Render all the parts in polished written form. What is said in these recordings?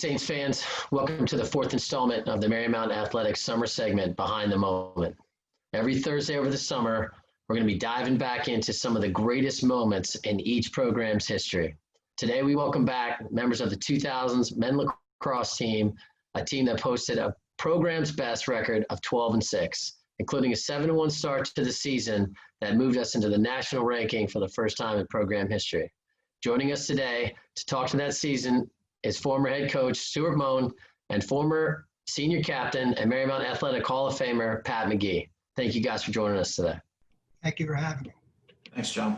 Saints fans. Welcome to the fourth installment of the Marymount Athletics summer segment, Behind the Moment. Every Thursday over the summer, we're going to be diving back into some of the greatest moments in each program's history. Today, we welcome back members of the 2000s men's lacrosse team, a team that posted a program's best record of 12-6, including a 7-1 start to the season that moved us into the national ranking for the first time in program history. Joining us today to talk to that season is former head coach Stewart Moan and former senior captain and Marymount Athletic Hall of Famer Pat McGee. Thank you guys for joining us today. Thank you for having me. Thanks, John.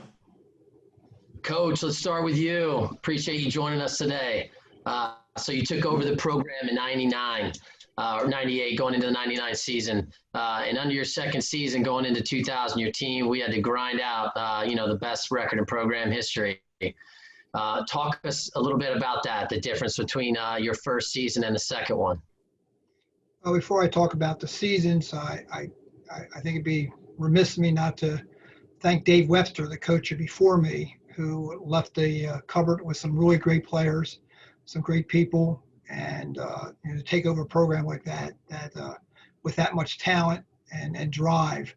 Coach, let's start with you. Appreciate you joining us today. So you took over the program in 99 or 98 going into the 99 season. And under your second season going into 2000, your team, we had to grind out, the best record in program history. Talk us a little bit about that, the difference between your first season and the second one. Well, before I talk about the seasons, I think it'd be remiss of me not to thank Dave Webster, the coach before me, who left the cupboard with some really great players, some great people, and to take over a program like that with that much talent and drive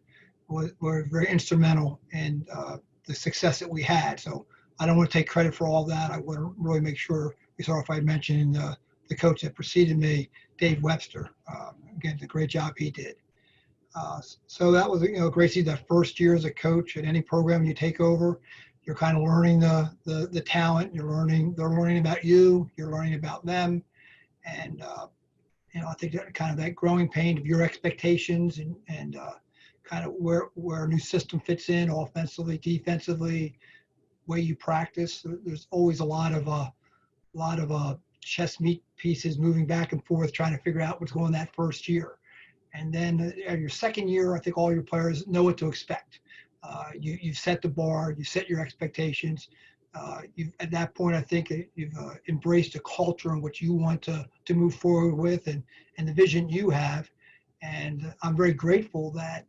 were very instrumental in the success that we had. So I don't want to take credit for all that. I want to really make sure, sorry if I mentioned the coach that preceded me, Dave Webster. Again, the great job he did. So that was a great season. That first year as a coach at any program you take over, you're kind of learning the talent. They're learning about you. You're learning about them, and I think that kind of that growing pain of your expectations and kind of where a new system fits in, offensively, defensively, way you practice. There's always a lot of chess meat pieces moving back and forth, trying to figure out what's going on that first year. And then your second year, I think all your players know what to expect. You've set the bar, you set your expectations. At that point, I think you've embraced a culture in which you want to move forward with and the vision you have. And I'm very grateful that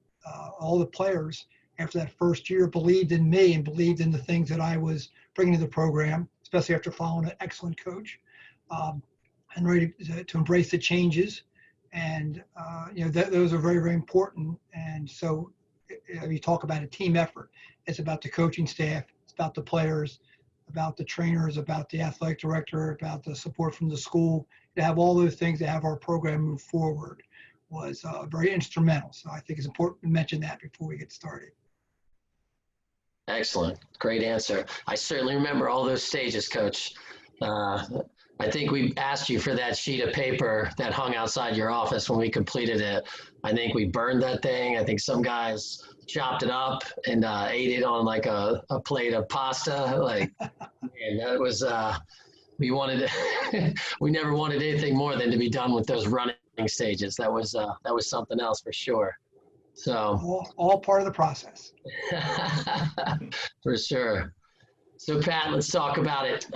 all the players after that first year believed in me and believed in the things that I was bringing to the program, especially after following an excellent coach, and ready to embrace the changes. And, those are very, very important. And so you talk about a team effort. It's about the coaching staff. It's about the players, about the trainers, about the athletic director, about the support from the school. To have all those things to have our program move forward was very instrumental. So I think it's important to mention that before we get started. Excellent. Great answer. I certainly remember all those stages, Coach. I think we asked you for that sheet of paper that hung outside your office when we completed it. I think we burned that thing. I think some guys chopped it up and ate it on like a plate of pasta. Like, man, that was, we never wanted anything more than to be done with those running stages. That was something else for sure. So all part of the process. For sure. So Pat, let's talk about it.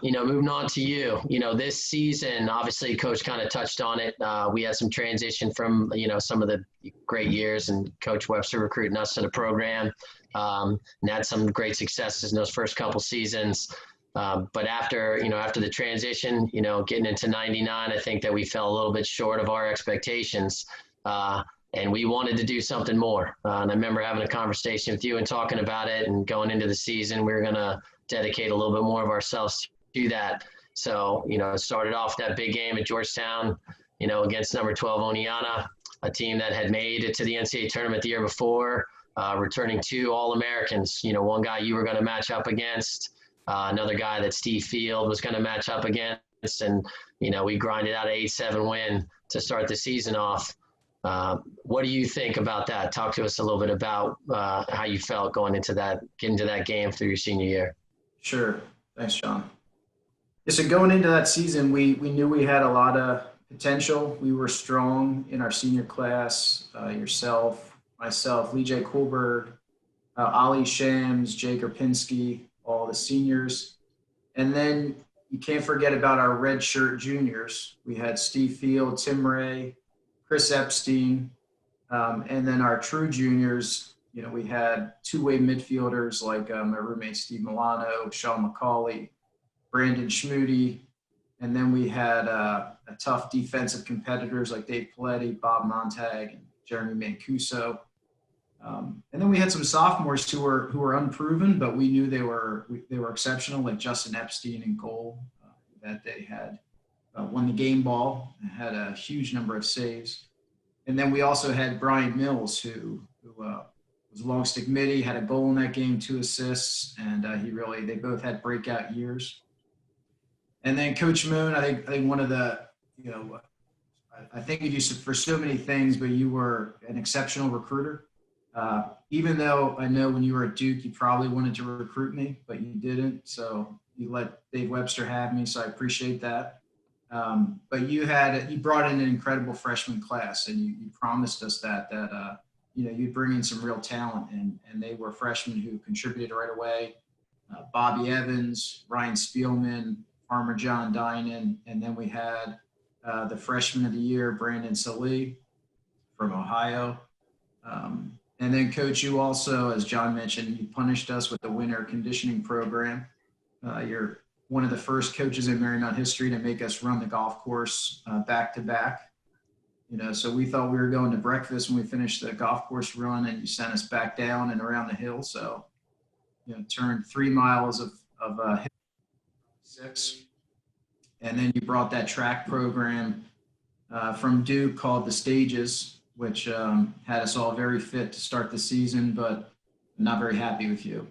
Moving on to you. This season, obviously, Coach kind of touched on it. We had some transition from some of the great years, and Coach Webster recruiting us to the program, and had some great successes in those first couple seasons. But after the transition, getting into 99, I think that we fell a little bit short of our expectations. And we wanted to do something more. And I remember having a conversation with you and talking about it, and going into the season, we were going to dedicate a little bit more of ourselves to that. So, it started off that big game at Georgetown, against number 12 Oneonta, a team that had made it to the NCAA tournament the year before, returning 2 All-Americans. One guy you were going to match up against, another guy that Steve Field was going to match up against. And, we grinded out an 8-7 win to start the season off. What do you think about that? Talk to us a little bit about how you felt getting into that game through your senior year. Sure. Thanks, John. Yeah, so going into that season, we knew we had a lot of potential. We were strong in our senior class, yourself, myself, Lee J. Kohlberg, Ali Shams, Jake Erpinski, all the seniors. And then you can't forget about our redshirt juniors. We had Steve Field, Tim Ray, Chris Epstein, and then our true juniors, we had two-way midfielders like my roommate Steve Milano, Sean McCauley, Brandon Schmoody, And then we had a tough defensive competitors like Dave Paletti, Bob Montag, and Jeremy Mancuso. And then we had some sophomores who were unproven, but we knew they were exceptional, like Justin Epstein in goal. That they had won the game ball and had a huge number of saves. And then we also had Brian Mills, who was a long stick midi, had a goal in that game, 2 assists, and they both had breakout years. And then Coach Moan, I think one of the, I think of you for so many things, but you were an exceptional recruiter. Even though I know when you were at Duke, you probably wanted to recruit me, but you didn't. So you let Dave Webster have me, so I appreciate that. But you brought in an incredible freshman class, and you promised us that you'd bring in some real talent, and they were freshmen who contributed right away. Bobby Evans, Ryan Spielman, Farmer John Dinan, and then we had the freshman of the year, Brandon Salee from Ohio. And then, Coach, you also, as John mentioned, you punished us with the winter conditioning program. You're one of the first coaches in Marymount history to make us run the golf course back to back. So we thought we were going to breakfast when we finished the golf course run, and you sent us back down and around the hill. So, turned 3 miles of hill, 6. And then you brought that track program from Duke called the Stages, which had us all very fit to start the season, but not very happy with you.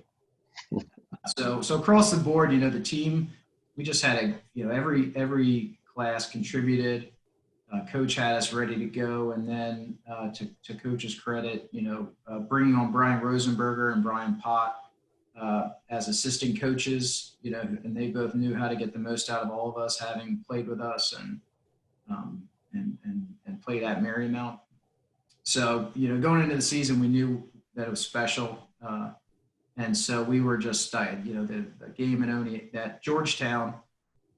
So across the board, the team, we just had every class contributed. Coach had us ready to go, and then to Coach's credit, bringing on Brian Rosenberger and Brian Pott as assistant coaches, and they both knew how to get the most out of all of us, having played with us and played at Marymount. So, going into the season, we knew that it was special. And so we were just, the game at Georgetown,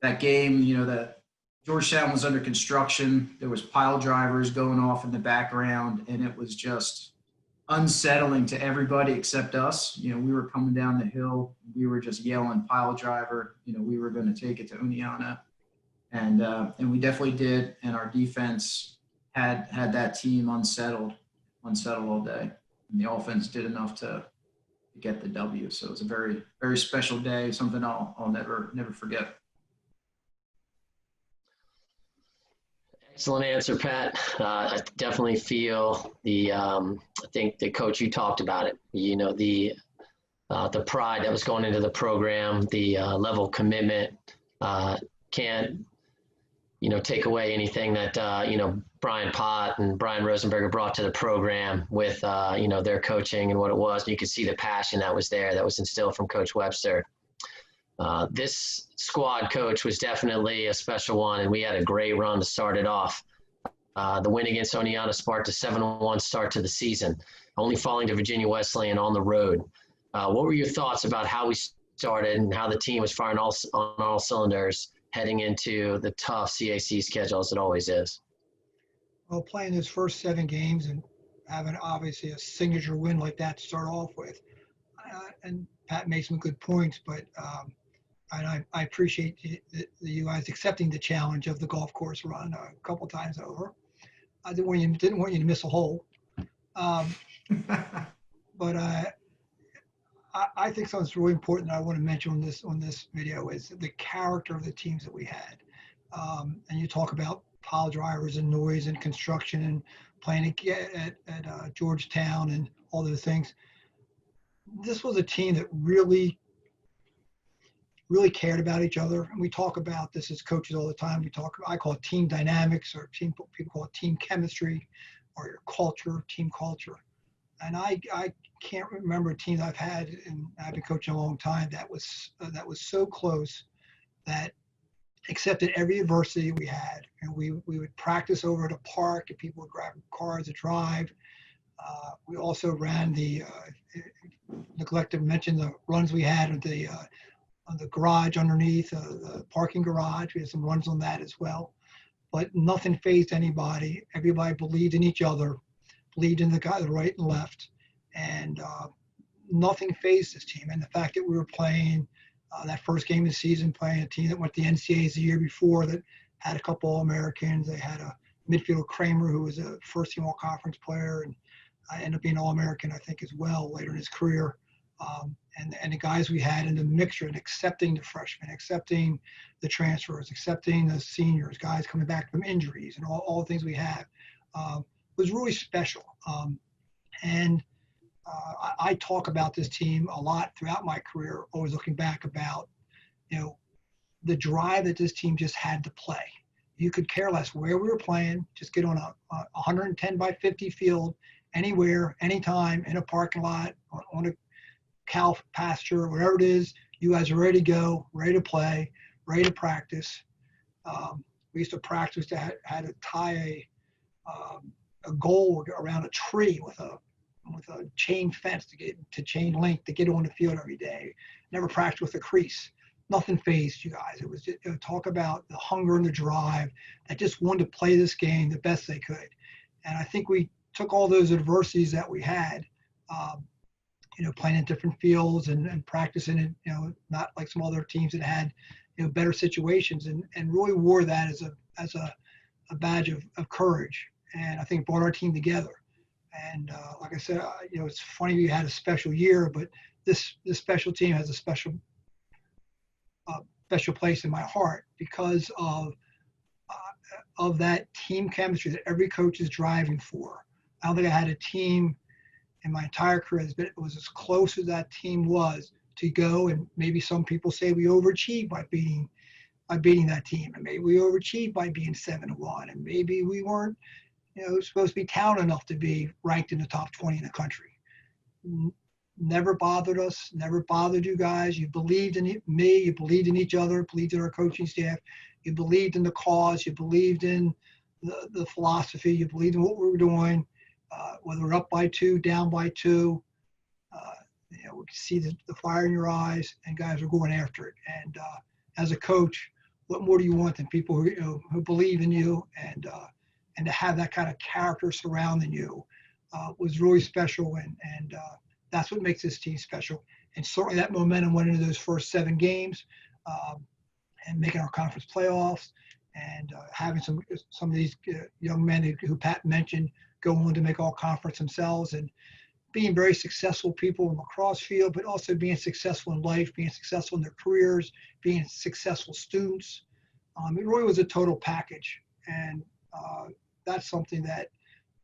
that game, that Georgetown was under construction. There was pile drivers going off in the background, and it was just unsettling to everybody except us. We were coming down the hill. We were just yelling pile driver. We were going to take it to Oneonta. And we definitely did. And our defense had that team unsettled all day. And the offense did enough to get the W. So it was a very, very special day, something I'll never forget. Excellent answer, Pat. I definitely feel I think the coach, you talked about it, the pride that was going into the program, the level of commitment, can't, take away anything that, Brian Pott and Brian Rosenberger brought to the program with, their coaching and what it was. And you could see the passion that was there, that was instilled from Coach Webster. This squad, Coach, was definitely a special one, and we had a great run to start it off. The win against Oneonta sparked a 7-1 start to the season, only falling to Virginia Wesleyan on the road. What were your thoughts about how we started and how the team was firing on all cylinders heading into the tough CAC schedule, as it always is? Well, playing those first 7 games and having obviously a signature win like that to start off with, and Pat made some good points, but I appreciate you guys accepting the challenge of the golf course run a couple times over. I didn't want you to miss a hole, but I think something that's really important that I want to mention on this video is the character of the teams that we had. And you talk about pile drivers and noise and construction and playing at Georgetown and all those things. This was a team that really cared about each other. And we talk about this as coaches all the time. I call it team dynamics, or people call it team chemistry, or your culture, team culture. And I can't remember a team I've had, and I've been coaching a long time, that was so close, that accepted every adversity we had. And we would practice over at a park, and people would grab cars to drive. We also ran neglected to mention the runs we had on the garage underneath, the parking garage. We had some runs on that as well. But nothing fazed anybody. Everybody believed in each other, believed in the guy to the right and left. And nothing fazed this team. And the fact that we were playing That first game of the season, playing a team that went to the NCAAs the year before that had a couple All-Americans. They had a midfielder, Kramer, who was a first-team All-Conference player, and ended up being All-American, I think, as well later in his career. And the guys we had in the mixture and accepting the freshmen, accepting the transfers, accepting the seniors, guys coming back from injuries, and all the things we had was really special. I talk about this team a lot throughout my career, always looking back about, the drive that this team just had to play. You could care less where we were playing, just get on a 110 by 50 field, anywhere, anytime, in a parking lot, on a cow pasture, whatever it is. You guys are ready to go, ready to play, ready to practice. We used to practice to had to tie a goal around a tree with a chain fence to chain link to get on the field every day. Never practiced with a crease. Nothing phased you guys. It was just, talk about the hunger and the drive that just wanted to play this game the best they could. And I think we took all those adversities that we had, playing in different fields and practicing it, not like some other teams that had, better situations, and really wore that as a badge of courage. And I think it brought our team together. And like I said, it's funny we had a special year, but this special team has a special place in my heart because of that team chemistry that every coach is driving for. I don't think I had a team in my entire career that was as close as that team was to go. And maybe some people say we overachieved by beating that team, and maybe we overachieved by being 7-1, and maybe we weren't supposed to be talented enough to be ranked in the top 20 in the country. Never bothered us, never bothered you guys. You believed in me, you believed in each other, believed in our coaching staff, you believed in the cause, you believed in the philosophy, you believed in what we were doing, whether we're up by 2, down by 2. We could see the fire in your eyes, and guys are going after it. And as a coach, what more do you want than people who believe in you, and to have that kind of character surrounding you was really special, and that's what makes this team special. And certainly that momentum went into those first 7 games, and making our conference playoffs, and having some of these young men who Pat mentioned go on to make all conference themselves, and being very successful people in the lacrosse field, but also being successful in life, being successful in their careers, being successful students. It really was a total package, and that's something that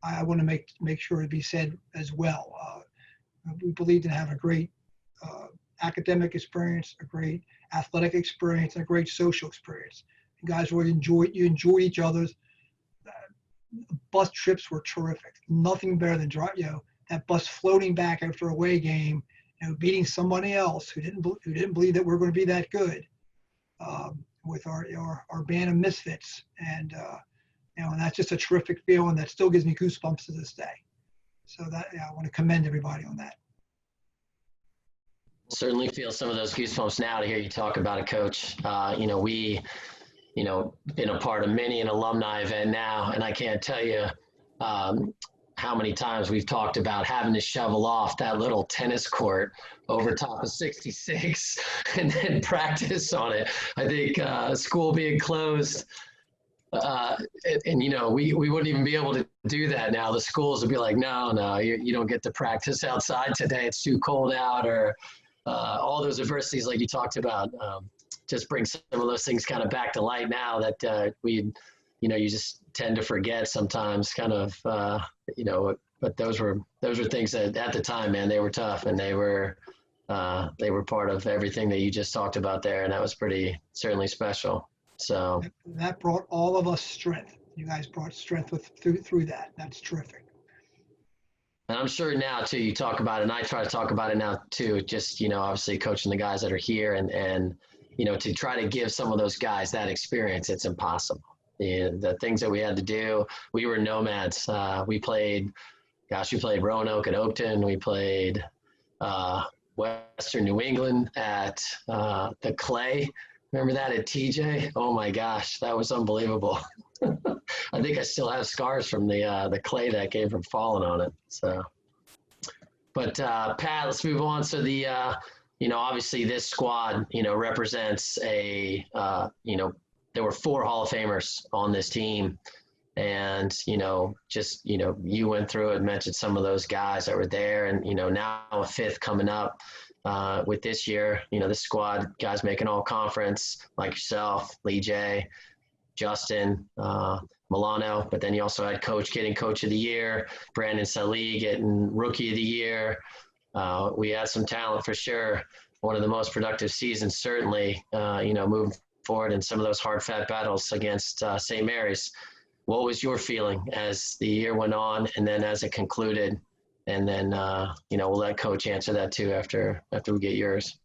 I want to make sure to be said as well. We believed in having a great academic experience, a great athletic experience, and a great social experience. You guys really enjoyed each other's. Bus trips were terrific. Nothing better than that bus floating back after a away game, beating somebody else who didn't believe that we're going to be that good, with our band of misfits, and that's just a terrific feeling that still gives me goosebumps to this day. So I want to commend everybody on that. Certainly feel some of those goosebumps now to hear you talk about it, Coach. We, been a part of many an alumni event now, and I can't tell you how many times we've talked about having to shovel off that little tennis court over top of 66 and then practice on it. I think school being closed, we wouldn't even be able to do that now. The schools would be like, no, you don't get to practice outside today. It's too cold out, or all those adversities like you talked about. Just bring some of those things kind of back to light now that you just tend to forget sometimes, kind of, but those were things that at the time, man, they were tough, and they were part of everything that you just talked about there. And that was certainly special. So that brought all of us strength. You guys brought strength through that. That's terrific. And I'm sure now too, you talk about it, and I try to talk about it now too, just, obviously coaching the guys that are here, and to try to give some of those guys that experience, it's impossible. The things that we had to do, we were nomads. We played Roanoke at Oakton. We played Western New England at the Clay. Remember that at TJ? Oh my gosh, that was unbelievable. I think I still have scars from the clay that came from falling on it. So, but Pat, let's move on. So obviously this squad, represents there were 4 Hall of Famers on this team. And, you went through it, mentioned some of those guys that were there, and, now a 5th coming up with this year, this squad, guys making all conference like yourself, Lee J, Justin, Milano, but then you also had Coach getting Coach of the Year, Brandon Salih getting Rookie of the Year. We had some talent for sure. One of the most productive seasons, certainly, moving forward in some of those hard-fought battles against St. Mary's. What was your feeling as the year went on and then as it concluded? And then, we'll let Coach answer that too after we get yours.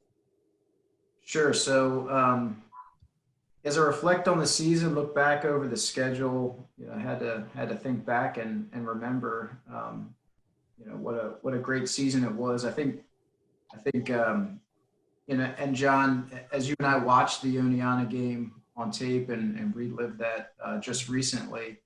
Sure. So as I reflect on the season, look back over the schedule, I had to think back and remember, what a great season it was. I think, and John, as you and I watched the Oneonta game on tape and relived that just recently,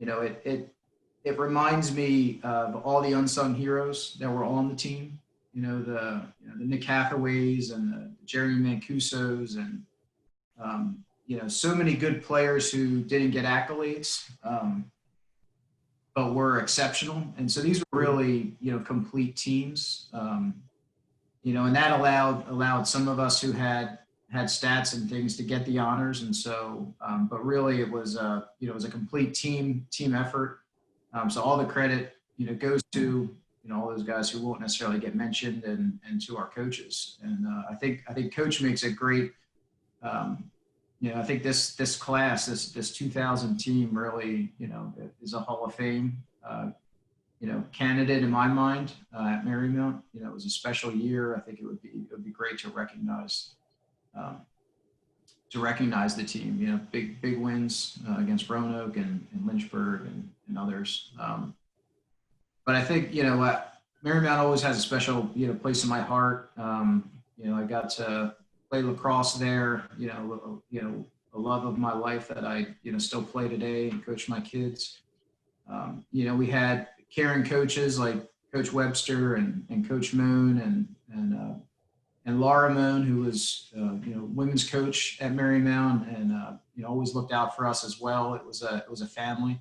it reminds me of all the unsung heroes that were on the team. The Nick Hathaways and the Jeremy Mancusos and so many good players who didn't get accolades, but were exceptional. And so these were really complete teams. And that allowed some of us who had stats and things to get the honors. And so, but really it was a complete team effort. So all the credit, goes to, all those guys who won't necessarily get mentioned and to our coaches. And I think Coach makes it great. I think this class, this 2000 team really, is a Hall of Fame, candidate in my mind at Marymount. It was a special year. I think it would be great to recognize the team. Big wins against Roanoke and Lynchburg and others. But I think Marymount always has a special place in my heart. I got to play lacrosse there. A love of my life that I still play today and coach my kids. We had caring coaches like Coach Webster and Coach Moan and Laura Moan, who was women's coach at Marymount and always looked out for us as well. It was a family.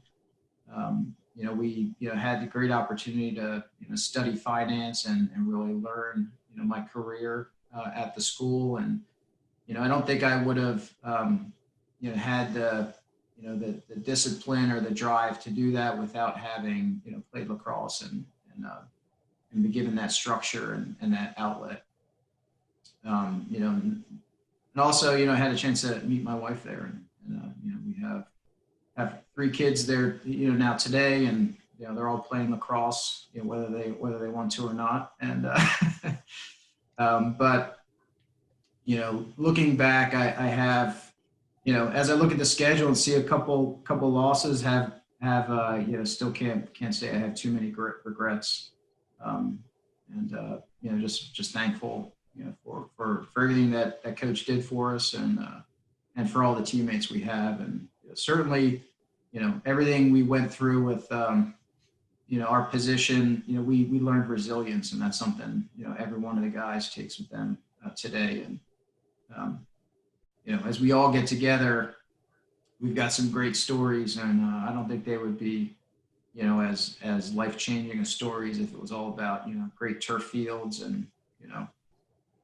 We had the great opportunity to study finance and really learn my career at the school. And I don't think I would have had the discipline or the drive to do that without having played lacrosse and been given that structure and that outlet. And also I had a chance to meet my wife there, and we have 3 kids there now today, and they're all playing lacrosse whether they want to or not. And but looking back, I have as I look at the schedule and see a couple losses, have still can't say I have too many regrets. Just thankful for everything that Coach did for us and for all the teammates we have, and certainly everything we went through with our position. We learned resilience, and that's something every one of the guys takes with them today. And as we all get together, we've got some great stories, and I don't think they would be as life-changing as stories if it was all about great turf fields and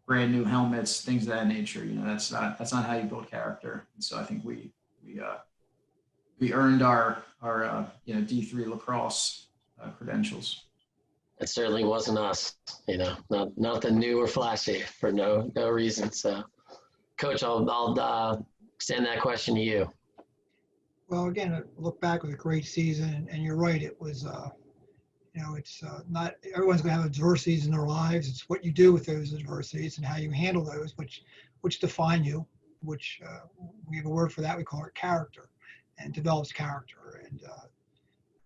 brand new helmets, things of that nature. That's not how you build character. And so I think we earned our D3 lacrosse credentials. It certainly wasn't us, nothing new or flashy for no reason. So, Coach, I'll extend that question to you. Well, again, I look back with a great season, and you're right. It was, it's not everyone's going to have adversities in their lives. It's what you do with those adversities and how you handle those, which define you. Which we have a word for that. We call it character, and develops character. And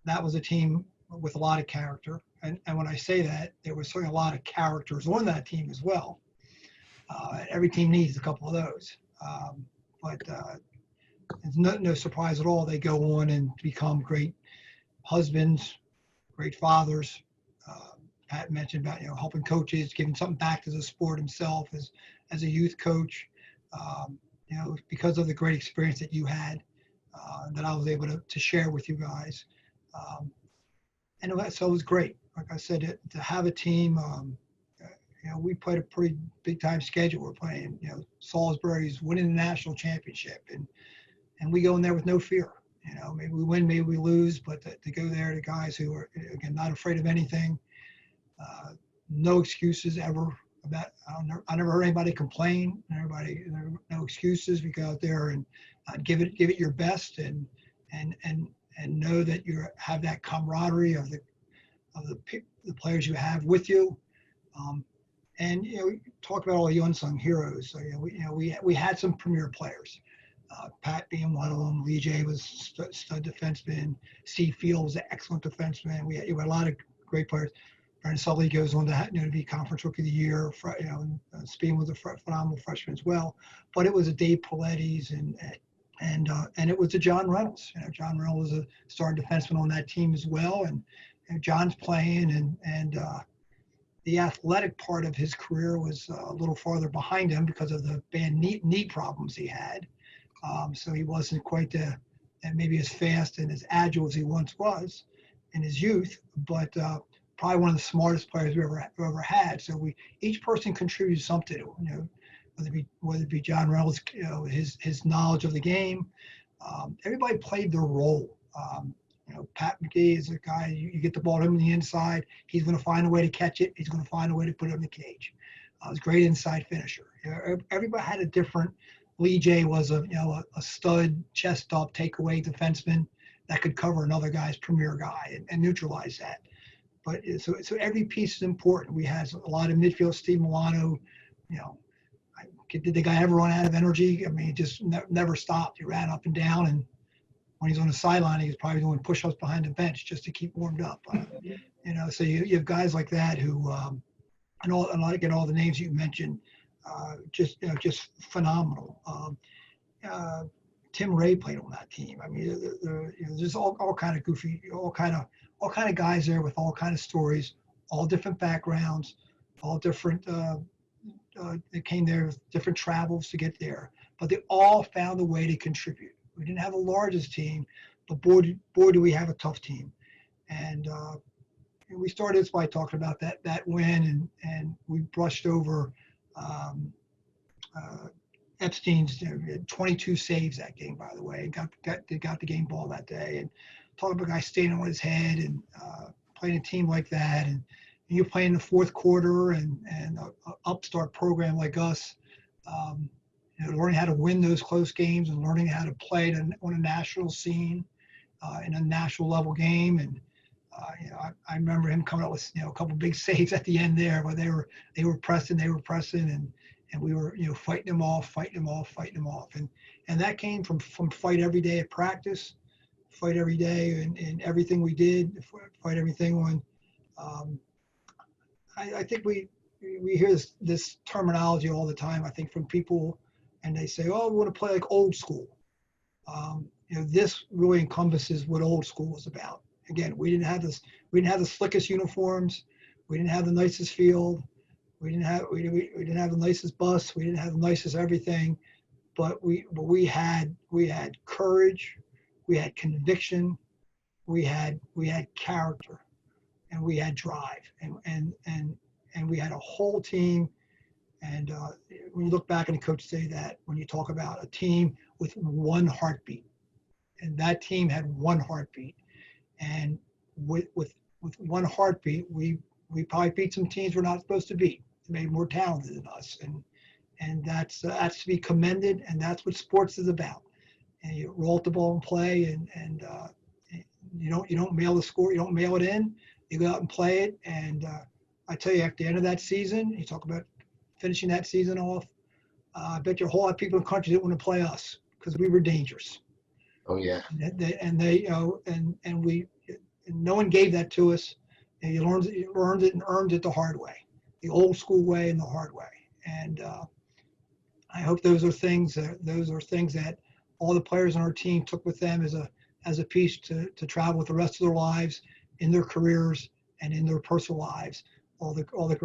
that was a team with a lot of character. And when I say that, there was certainly a lot of characters on that team as well. Every team needs a couple of those. But it's no surprise at all. They go on and become great husbands, great fathers, Pat mentioned about, helping coaches, giving something back to the sport himself as a youth coach. Because of the great experience that you had, that I was able to share with you guys. And so it was great. Like I said, to have a team, we played a pretty big time schedule. We're playing, Salisbury's winning the national championship, and we go in there with no fear. Maybe we win, maybe we lose, but to go there to guys who are, again, not afraid of anything, no excuses ever. I never heard anybody complain. No excuses. We go out there and give it your best, and know that you have that camaraderie of the players you have with you. And talk about all the unsung heroes. So we had some premier players. Pat being one of them. Lee J was stud defenseman. Steve Field was an excellent defenseman. We had a lot of great players. Brandon Sully goes on to be Conference Rookie of the Year. Speed was a phenomenal freshman as well. But it was a Dave Paulettis and it was a Jon Reynolds. Jon Reynolds was a starting defenseman on that team as well. And John's playing, and the athletic part of his career was a little farther behind him because of the bad knee problems he had. So he wasn't quite maybe as fast and as agile as he once was in his youth, but probably one of the smartest players we ever had. So each person contributed something to him, whether it be Jon Reynolds, his knowledge of the game. Everybody played their role. Pat McGee is a guy, you get the ball to him on the inside, he's going to find a way to catch it. He's going to find a way to put it in the cage. He's a great inside finisher. Everybody had a different. Lee J was a stud, chest up, takeaway defenseman that could cover another guy's premier guy and neutralize that. But so every piece is important. We had a lot of midfield. Steve Milano, did the guy ever run out of energy? I mean, he just never stopped. He ran up and down, and when he's on the sideline, he was probably doing push-ups behind the bench just to keep warmed up. So you have guys like that who, and I get all the names you mentioned, just phenomenal. Tim Ray played on that team. I mean, there's all kind of goofy, all kind of guys there with all kind of stories, all different backgrounds, all different. They came there with different travels to get there, but they all found a way to contribute. We didn't have the largest team, but boy, do we have a tough team. And we started this by talking about that win, and we brushed over Epstein's 22 saves that game, by the way. Got the game ball that day, and talking about a guy staying on his head and playing a team like that, and you play in the fourth quarter and an upstart program like us, learning how to win those close games and learning how to play on a national scene in a national level game. And I remember him coming up with a couple of big saves at the end there, where they were pressing, and we were fighting them off, and that came from fight every day at practice, fight every day in everything we did, fight everything on. I think we hear this terminology all the time, I think, from people, and they say, oh, we want to play like old school. This really encompasses what old school was about. Again, we didn't have the slickest uniforms, we didn't have the nicest field, we didn't have the nicest bus, we didn't have the nicest everything, but we had courage, we had conviction, we had character, and we had drive, and we had a whole team. And when you look back and the coach say that, when you talk about a team with one heartbeat, and that team had one heartbeat, and with one heartbeat, we probably beat some teams we're not supposed to beat. They made more talented than us, and that's to be commended, and that's what sports is about. And you roll the ball and play, and you don't mail the score, you don't mail it in, you go out and play it. And I tell you, at the end of that season, you talk about finishing that season off, I bet you a whole lot of people in the country didn't want to play us because we were dangerous. Oh yeah. And no one gave that to us. And you learned it and earned it the hard way, the old school way and the hard way. And I hope those are things that all the players on our team took with them as a piece to travel with the rest of their lives, in their careers and in their personal lives. all the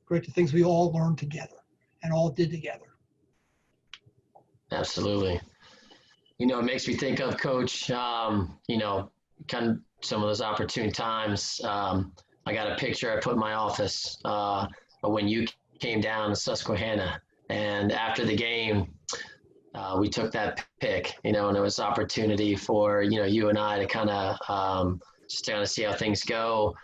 great things we all learned together and all did together. Absolutely. It makes me think of, Coach, kind of some of those opportune times. I got a picture I put in my office when you came down to Susquehanna, and after the game, we took that pic, and it was opportunity for, you and I to kind of just kind of see how things go.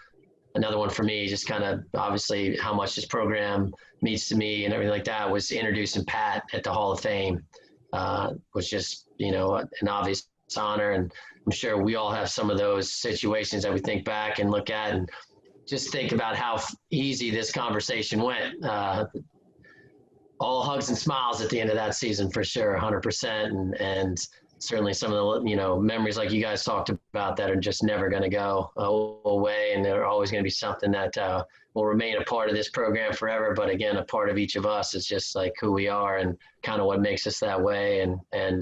Another one for me, just kind of obviously how much this program means to me and everything like that, was introducing Pat at the Hall of Fame. Was just, an obvious honor. And I'm sure we all have some of those situations that we think back and look at and just think about how easy this conversation went. All hugs and smiles at the end of that season for sure, 100%. And certainly some of the, memories like you guys talked about that are just never going to go away. And they're always going to be something that will remain a part of this program forever. But again, a part of each of us is just like who we are and kind of what makes us that way. And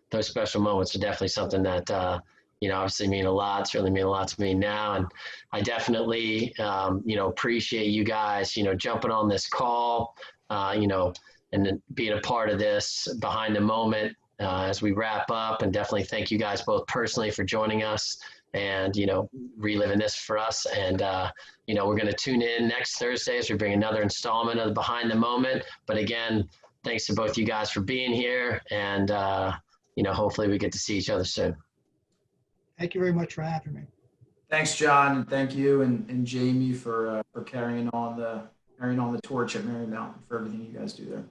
those special moments are definitely something that, obviously mean a lot, certainly mean a lot to me now. And I definitely, appreciate you guys, jumping on this call, and then being a part of this behind the moment as we wrap up, and definitely thank you guys both personally for joining us and, reliving this for us. And, we're going to tune in next Thursday as we bring another installment of the Behind the Moment. But again, thanks to both you guys for being here, and, hopefully we get to see each other soon. Thank you very much for having me. Thanks, John, and thank you and Jamie for carrying on the torch at Marymount, for everything you guys do there.